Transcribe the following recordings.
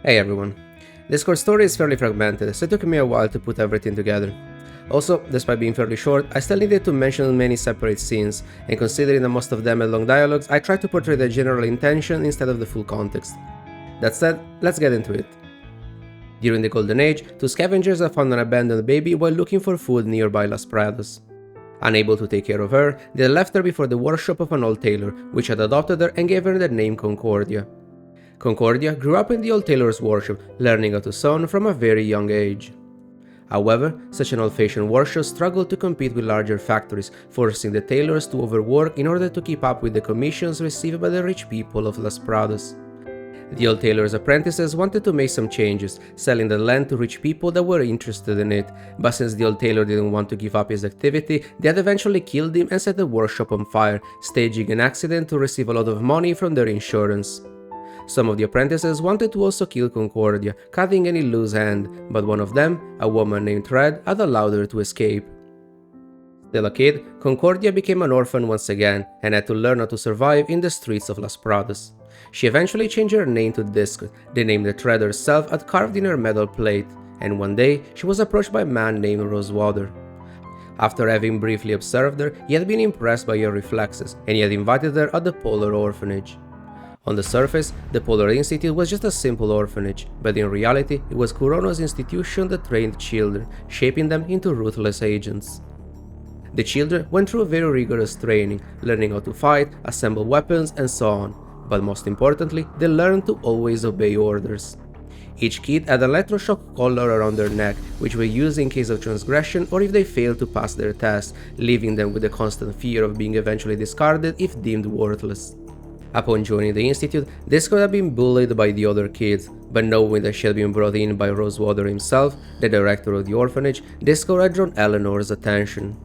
Hey everyone. This core story is fairly fragmented, so it took me a while to put everything together. Also, despite being fairly short, I still needed to mention many separate scenes, and considering that most of them had long dialogues, I tried to portray the general intention instead of the full context. That said, let's get into it. During the Golden Age, two scavengers have found an abandoned baby while looking for food nearby Las Pradas. Unable to take care of her, they left her before the workshop of an old tailor, which had adopted her and gave her the name Concordia. Concordia grew up in the old tailor's workshop, learning how to sew from a very young age. However, such an old-fashioned workshop struggled to compete with larger factories, forcing the tailors to overwork in order to keep up with the commissions received by the rich people of Las Pradas. The old tailor's apprentices wanted to make some changes, selling the land to rich people that were interested in it, but since the old tailor didn't want to give up his activity, they had eventually killed him and set the workshop on fire, staging an accident to receive a lot of money from their insurance. Some of the apprentices wanted to also kill Concordia, cutting any loose hand, but one of them, a woman named Red, had allowed her to escape. Still a kid, Concordia became an orphan once again and had to learn how to survive in the streets of Las Pradas. She eventually changed her name to Discord, the name that Red herself had carved in her metal plate, and one day she was approached by a man named Rosewater. After having briefly observed her, he had been impressed by her reflexes, and he had invited her at the Polar orphanage. On the surface, the Polar Institute was just a simple orphanage, but in reality it was Kurono's institution that trained children, shaping them into ruthless agents. The children went through a very rigorous training, learning how to fight, assemble weapons, and so on, but most importantly, they learned to always obey orders. Each kid had an electroshock collar around their neck, which were used in case of transgression or if they failed to pass their test, leaving them with the constant fear of being eventually discarded if deemed worthless. Upon joining the institute, Discord had been bullied by the other kids, but knowing that she had been brought in by Rosewater himself, the director of the orphanage, Discord had drawn Eleanor's attention.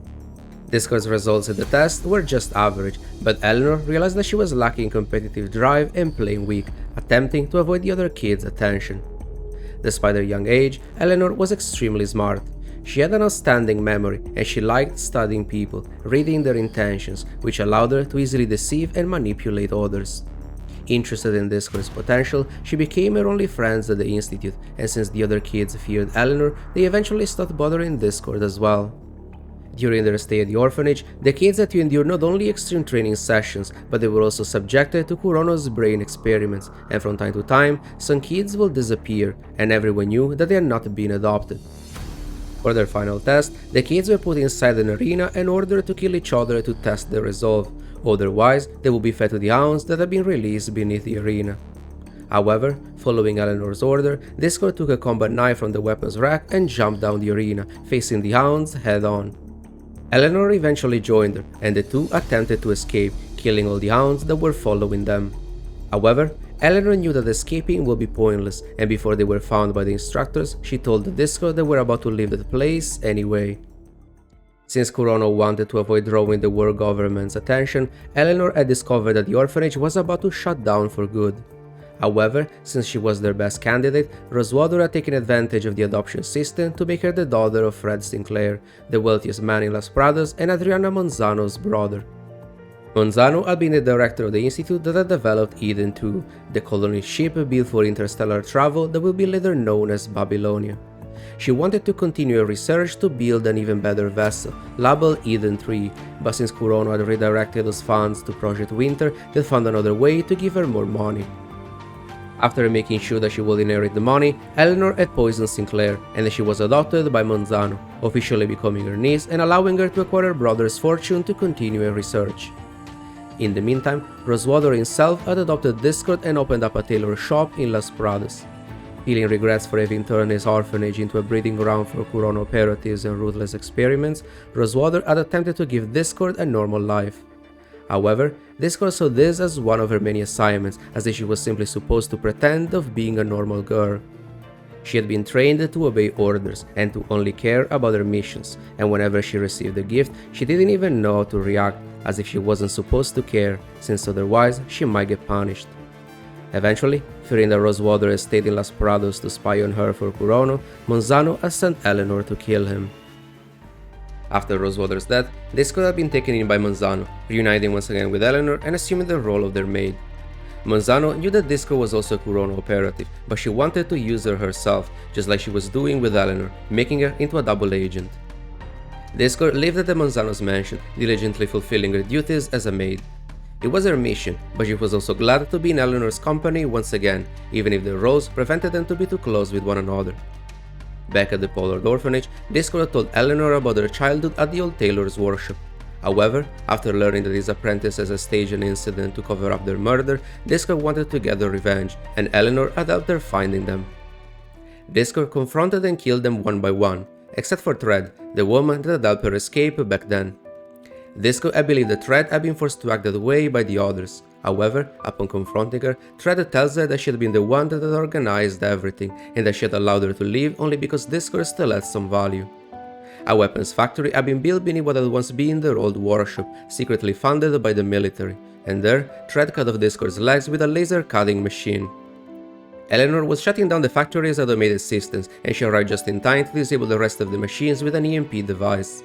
Discord's results at the test were just average, but Eleanor realized that she was lacking competitive drive and playing weak, attempting to avoid the other kids' attention. Despite her young age, Eleanor was extremely smart. She had an outstanding memory, and she liked studying people, reading their intentions, which allowed her to easily deceive and manipulate others. Interested in Discord's potential, she became her only friends at the institute, and since the other kids feared Eleanor, they eventually stopped bothering Discord as well. During their stay at the orphanage, the kids had to endure not only extreme training sessions, but they were also subjected to Kurono's brain experiments, and from time to time, some kids will disappear, and everyone knew that they had not been adopted. For their final test, the kids were put inside an arena and ordered to kill each other to test their resolve, otherwise they would be fed to the hounds that had been released beneath the arena. However, following Eleanor's order, Discord took a combat knife from the weapons rack and jumped down the arena, facing the hounds head-on. Eleanor eventually joined her, and the two attempted to escape, killing all the hounds that were following them. However, Eleanor knew that escaping would be pointless, and before they were found by the instructors, she told the Discord they were about to leave the place anyway. Since Kurono wanted to avoid drawing the world government's attention, Eleanor had discovered that the orphanage was about to shut down for good. However, since she was their best candidate, Rosewater had taken advantage of the adoption system to make her the daughter of Fred Sinclair, the wealthiest man in Las Pradas and Adriana Monzano's brother. Monzano had been the director of the institute that had developed Eden II, the colony ship built for interstellar travel that will be later known as Babylonia. She wanted to continue her research to build an even better vessel, labeled Eden III, but since Kurono had redirected those funds to Project Winter, they found another way to give her more money. After making sure that she would inherit the money, Eleanor had poisoned Sinclair, and she was adopted by Monzano, officially becoming her niece and allowing her to acquire her brother's fortune to continue her research. In the meantime, Rosewater himself had adopted Discord and opened up a tailor shop in Las Pradas. Feeling regrets for having turned his orphanage into a breeding ground for Kurono operatives and ruthless experiments, Rosewater had attempted to give Discord a normal life. However, Discord saw this as one of her many assignments, as if she was simply supposed to pretend of being a normal girl. She had been trained to obey orders and to only care about her missions, and whenever she received a gift, she didn't even know how to react, as if she wasn't supposed to care, since otherwise she might get punished. Eventually, fearing that Rosewater had stayed in Las Pradas to spy on her for Kurono, Monzano had sent Eleanor to kill him. After Rosewater's death, Discord had been taken in by Monzano, reuniting once again with Eleanor and assuming the role of their maid. Monzano knew that Discord was also a Kurono operative, but she wanted to use her herself, just like she was doing with Eleanor, making her into a double agent. Discord lived at the Monzano's mansion, diligently fulfilling her duties as a maid. It was her mission, but she was also glad to be in Eleanor's company once again, even if their roles prevented them to be too close with one another. Back at the Prologue orphanage, Discord told Eleanor about her childhood at the old Tailor's workshop. However, after learning that his apprentice has staged an incident to cover up their murder, Discord wanted to get their revenge, and Eleanor had helped her finding them. Discord confronted and killed them one by one, except for Thread, the woman that had helped her escape back then. Discord had believed that Thread had been forced to act that way by the others. However, upon confronting her, Thread tells her that she had been the one that had organized everything, and that she had allowed her to leave only because Discord still had some value. A weapons factory had been built beneath what had once been their old workshop, secretly funded by the military, and there, Thread cut off Discord's legs with a laser cutting machine. Eleanor was shutting down the factory's automated systems, and she arrived just in time to disable the rest of the machines with an EMP device.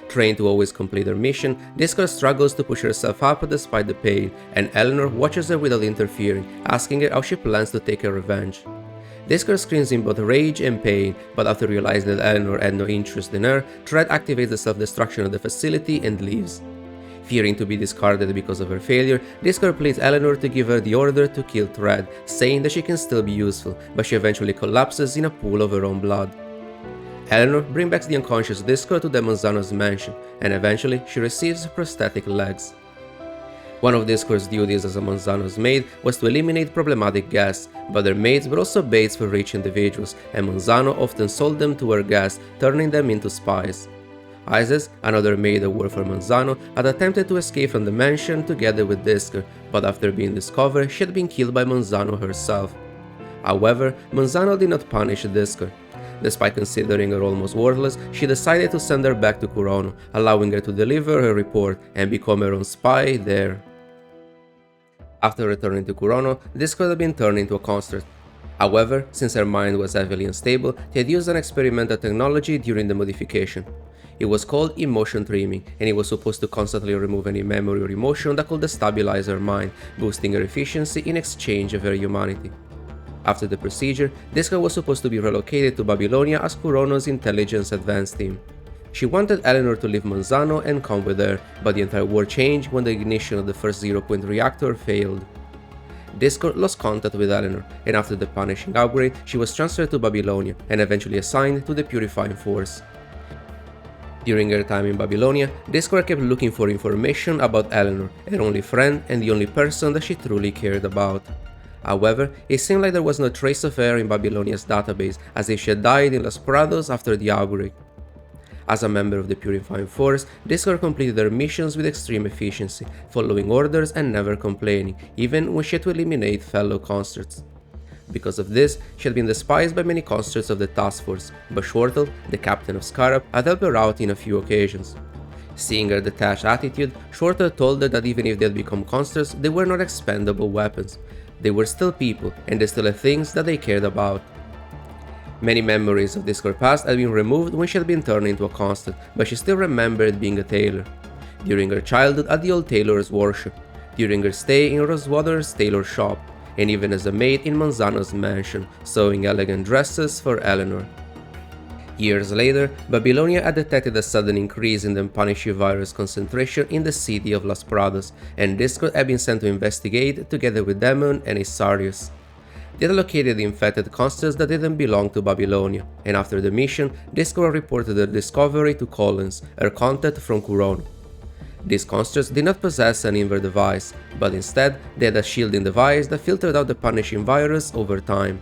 Trained to always complete her mission, Discord struggles to push herself up despite the pain, and Eleanor watches her without interfering, asking her how she plans to take her revenge. Discord screams in both rage and pain, but after realizing that Eleanor had no interest in her, Thread activates the self-destruction of the facility and leaves. Fearing to be discarded because of her failure, Discord pleads Eleanor to give her the order to kill Thread, saying that she can still be useful, but she eventually collapses in a pool of her own blood. Eleanor brings back the unconscious Discord to the Monzano's mansion, and eventually she receives prosthetic legs. One of Discord's duties as a Monzano's maid was to eliminate problematic guests, but their maids were also baits for rich individuals, and Monzano often sold them to her guests, turning them into spies. Isis, another maid that worked for Monzano, had attempted to escape from the mansion together with Discord, but after being discovered, she had been killed by Monzano herself. However, Monzano did not punish Discord. Despite considering her almost worthless, she decided to send her back to Kurono, allowing her to deliver her report and become her own spy there. After returning to Kurono, Discord had been turned into a construct. However, since her mind was heavily unstable, she had used an experimental technology during the modification. It was called emotion trimming, and it was supposed to constantly remove any memory or emotion that could destabilize her mind, boosting her efficiency in exchange of her humanity. After the procedure, Discord was supposed to be relocated to Babylonia as Kurono's intelligence advance team. She wanted Eleanor to leave Monzano and come with her, but the entire war changed when the ignition of the first zero-point reactor failed. Discord lost contact with Eleanor, and after the punishing upgrade, she was transferred to Babylonia and eventually assigned to the Purifying Force. During her time in Babylonia, Discord kept looking for information about Eleanor, her only friend and the only person that she truly cared about. However, it seemed like there was no trace of her in Babylonia's database, as if she had died in Los Prados after the outbreak. As a member of the Purifying Force, Discord completed her missions with extreme efficiency, following orders and never complaining, even when she had to eliminate fellow constructs. Because of this, she had been despised by many constructs of the task force, but Shortle, the captain of Scarab, had helped her out in a few occasions. Seeing her detached attitude, Shortle told her that even if they had become constructs, they were not expendable weapons. They were still people, and they still had things that they cared about. Many memories of Discord past had been removed when she had been turned into a construct, but she still remembered being a tailor. During her childhood at the old Tailor's workshop, during her stay in Rosewater's tailor shop, and even as a maid in Monzano's mansion, sewing elegant dresses for Eleanor. Years later, Babylonia had detected a sudden increase in the Punisher virus concentration in the city of Los Prados, and Discord had been sent to investigate together with Demon and Isarius. They had located the infected constructs that didn't belong to Babylonia, and after the mission, Discord reported their discovery to Collins, her contact from Kurono. These constructs did not possess an invert device, but instead they had a shielding device that filtered out the punishing virus over time.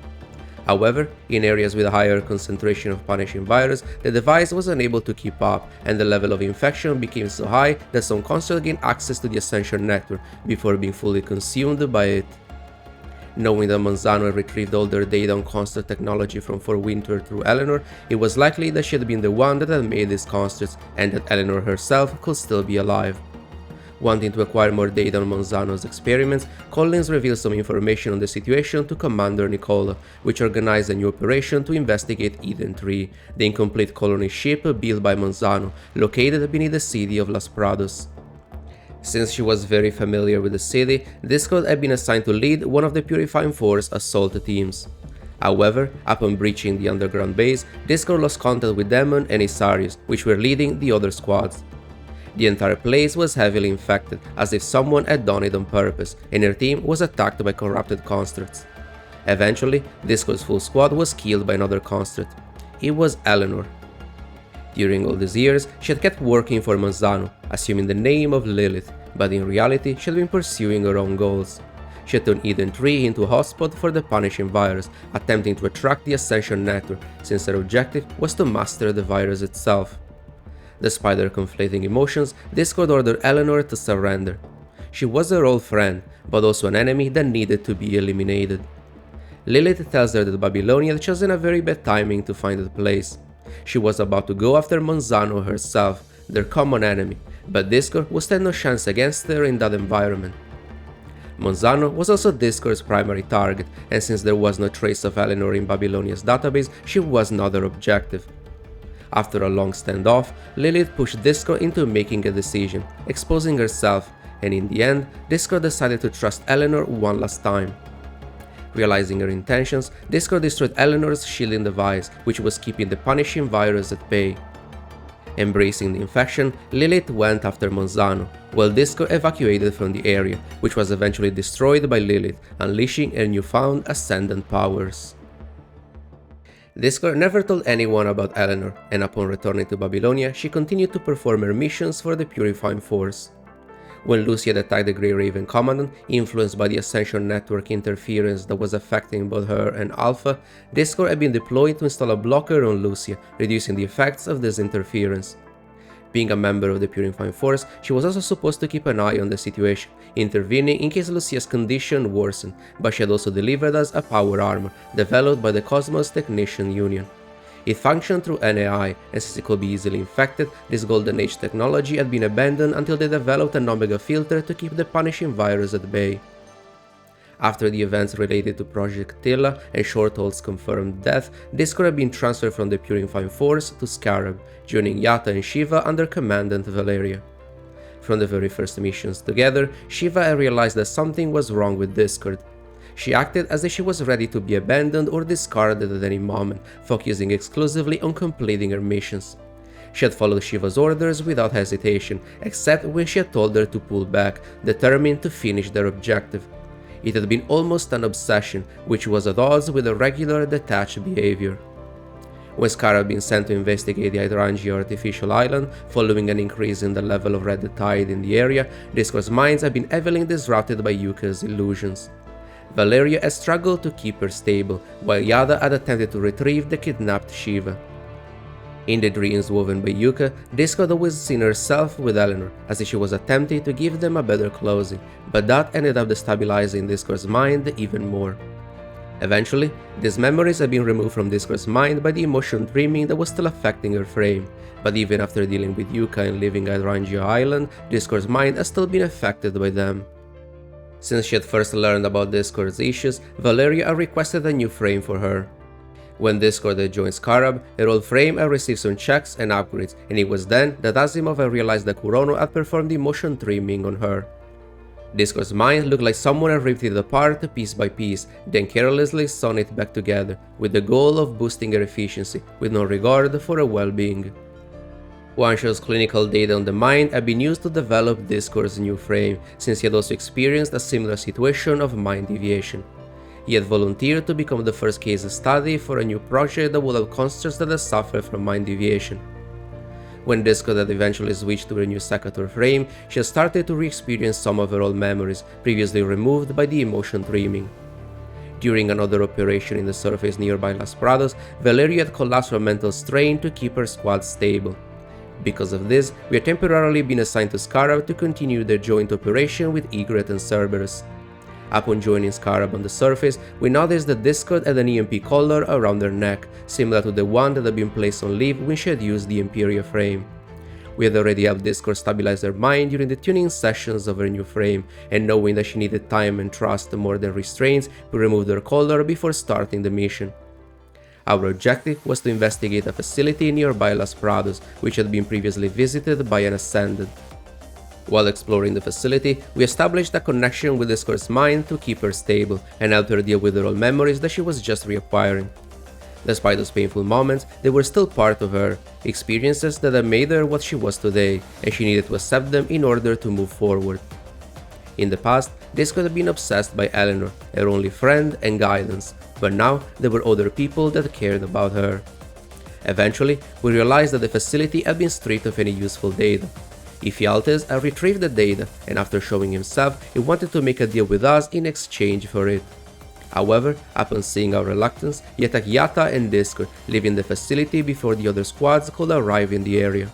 However, in areas with a higher concentration of punishing virus, the device was unable to keep up, and the level of infection became so high that some constructs gained access to the Ascension Network before being fully consumed by it. Knowing that Monzano had retrieved all their data on construct technology from Forwinter through Eleanor, it was likely that she had been the one that had made these constructs, and that Eleanor herself could still be alive. Wanting to acquire more data on Monzano's experiments, Collins revealed some information on the situation to Commander Nicola, which organized a new operation to investigate Eden 3, the incomplete colony ship built by Monzano, located beneath the city of Los Prados. Since she was very familiar with the city, Discord had been assigned to lead one of the Purifying Force assault teams. However, upon breaching the underground base, Discord lost contact with Demon and Isarius, which were leading the other squads. The entire place was heavily infected, as if someone had done it on purpose, and her team was attacked by corrupted constructs. Eventually, Discord's full squad was killed by another construct. It was Eleanor. During all these years, she had kept working for Monzano, assuming the name of Lilith, but in reality she had been pursuing her own goals. She had turned Eden 3 into a hotspot for the punishing virus, attempting to attract the Ascension network, since her objective was to master the virus itself. Despite their conflicting emotions, Discord ordered Eleanor to surrender. She was her old friend, but also an enemy that needed to be eliminated. Lilith tells her that Babylonia had chosen a very bad timing to find the place. She was about to go after Monzano herself, their common enemy, but Discord would stand no chance against her in that environment. Monzano was also Discord's primary target, and since there was no trace of Eleanor in Babylonia's database, she was not her objective. After a long standoff, Lilith pushed Discord into making a decision, exposing herself, and in the end, Discord decided to trust Eleanor one last time. Realizing her intentions, Discord destroyed Eleanor's shielding device, which was keeping the punishing virus at bay. Embracing the infection, Lilith went after Monzano, while Discord evacuated from the area, which was eventually destroyed by Lilith, unleashing her newfound ascendant powers. Discord never told anyone about Eleanor, and upon returning to Babylonia, she continued to perform her missions for the Purifying Force. When Lucy had attacked the Grey Raven Commandant, influenced by the Ascension network interference that was affecting both her and Alpha, Discord had been deployed to install a blocker on Lucia, reducing the effects of this interference. Being a member of the Purifying Force, she was also supposed to keep an eye on the situation, intervening in case Lucia's condition worsened, but she had also delivered us a power armor, developed by the Cosmos Technician Union. It functioned through NAI, and since it could be easily infected, this Golden Age technology had been abandoned until they developed an Omega filter to keep the punishing virus at bay. After the events related to Project Tailor and Shorthold's confirmed death, Discord had been transferred from the Purifying Force to Scarab, joining Yata and Shiva under Commandant Valeria. From the very first missions together, Shiva had realized that something was wrong with Discord. She acted as if she was ready to be abandoned or discarded at any moment, focusing exclusively on completing her missions. She had followed Shiva's orders without hesitation, except when she had told her to pull back, determined to finish their objective. It had been almost an obsession, which was at odds with a regular detached behavior. When Scarab had been sent to investigate the Hydrangia artificial island, following an increase in the level of red tide in the area, Discord's minds had been heavily disrupted by Yuka's illusions. Valeria had struggled to keep her stable, while Yada had attempted to retrieve the kidnapped Shiva. In the dreams woven by Yuka, Discord had always seen herself with Eleanor, as if she was attempting to give them a better closing, but that ended up destabilizing Discord's mind even more. Eventually, these memories had been removed from Discord's mind by the emotion dreaming that was still affecting her frame, but even after dealing with Yuka and leaving Hydrangia Island, Discord's mind has still been affected by them. Since she had first learned about Discord's issues, Valeria had requested a new frame for her. When Discord had joined Scarab, her old frame had received some checks and upgrades, and it was then that Asimov had realized that Kurono had performed emotion dreaming on her. Discord's mind looked like someone had ripped it apart piece by piece, then carelessly sewn it back together, with the goal of boosting her efficiency, with no regard for her well-being. Wancho's clinical data on the mind had been used to develop Discord's new frame, since he had also experienced a similar situation of mind deviation. He had volunteered to become the first case study for a new project that would help constructs that had suffered from mind deviation. When Discord had eventually switched to her new Secator frame, she had started to re-experience some of her old memories, previously removed by the emotion dreaming. During another operation in the surface nearby Las Prados, Valeria had collapsed from mental strain to keep her squad stable. Because of this, we had temporarily been assigned to Scarab to continue their joint operation with Egret and Cerberus. Upon joining Scarab on the surface, we noticed that Discord had an EMP collar around her neck, similar to the one that had been placed on Liv when she had used the Imperia frame. We had already helped Discord stabilize her mind during the tuning sessions of her new frame, and knowing that she needed time and trust more than restraints, we removed her collar before starting the mission. Our objective was to investigate a facility nearby Las Prados, which had been previously visited by an Ascendant. While exploring the facility, we established a connection with Discord's mind to keep her stable and help her deal with the old memories that she was just reacquiring. Despite those painful moments, they were still part of her, experiences that had made her what she was today, and she needed to accept them in order to move forward. In the past, Discord had been obsessed by Eleanor, her only friend and guidance, but now there were other people that cared about her. Eventually, we realized that the facility had been stripped of any useful data. Ephialtes had retrieved the data, and after showing himself, he wanted to make a deal with us in exchange for it. However, upon seeing our reluctance, he attacked Yatta and Discord, leaving the facility before the other squads could arrive in the area.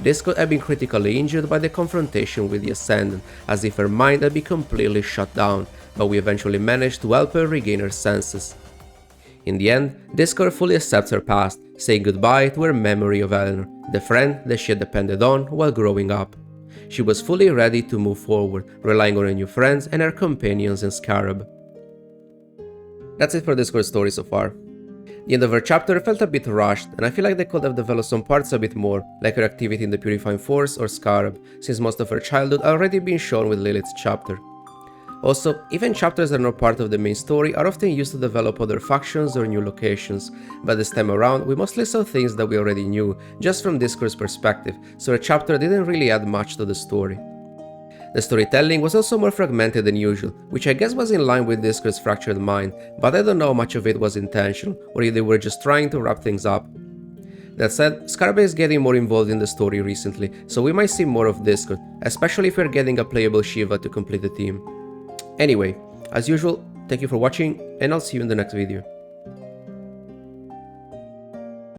Discord had been critically injured by the confrontation with the Ascendant, as if her mind had been completely shut down, but we eventually managed to help her regain her senses. In the end, Discord fully accepts her past, saying goodbye to her memory of Eleanor, the friend that she had depended on while growing up. She was fully ready to move forward, relying on her new friends and her companions in Scarab. That's it for Discord's story so far. The end of her chapter felt a bit rushed, and I feel like they could have developed some parts a bit more, like her activity in the Purifying Force or Scarab, since most of her childhood had already been shown with Lilith's chapter. Also, even chapters that are not part of the main story are often used to develop other factions or new locations, but this time around we mostly saw things that we already knew, just from Discord's perspective, so her chapter didn't really add much to the story. The storytelling was also more fragmented than usual, which I guess was in line with Discord's fractured mind, but I don't know how much of it was intentional, or if they were just trying to wrap things up. That said, Scarab is getting more involved in the story recently, so we might see more of Discord, especially if we're getting a playable Shiva to complete the team. Anyway, as usual, thank you for watching, and I'll see you in the next video.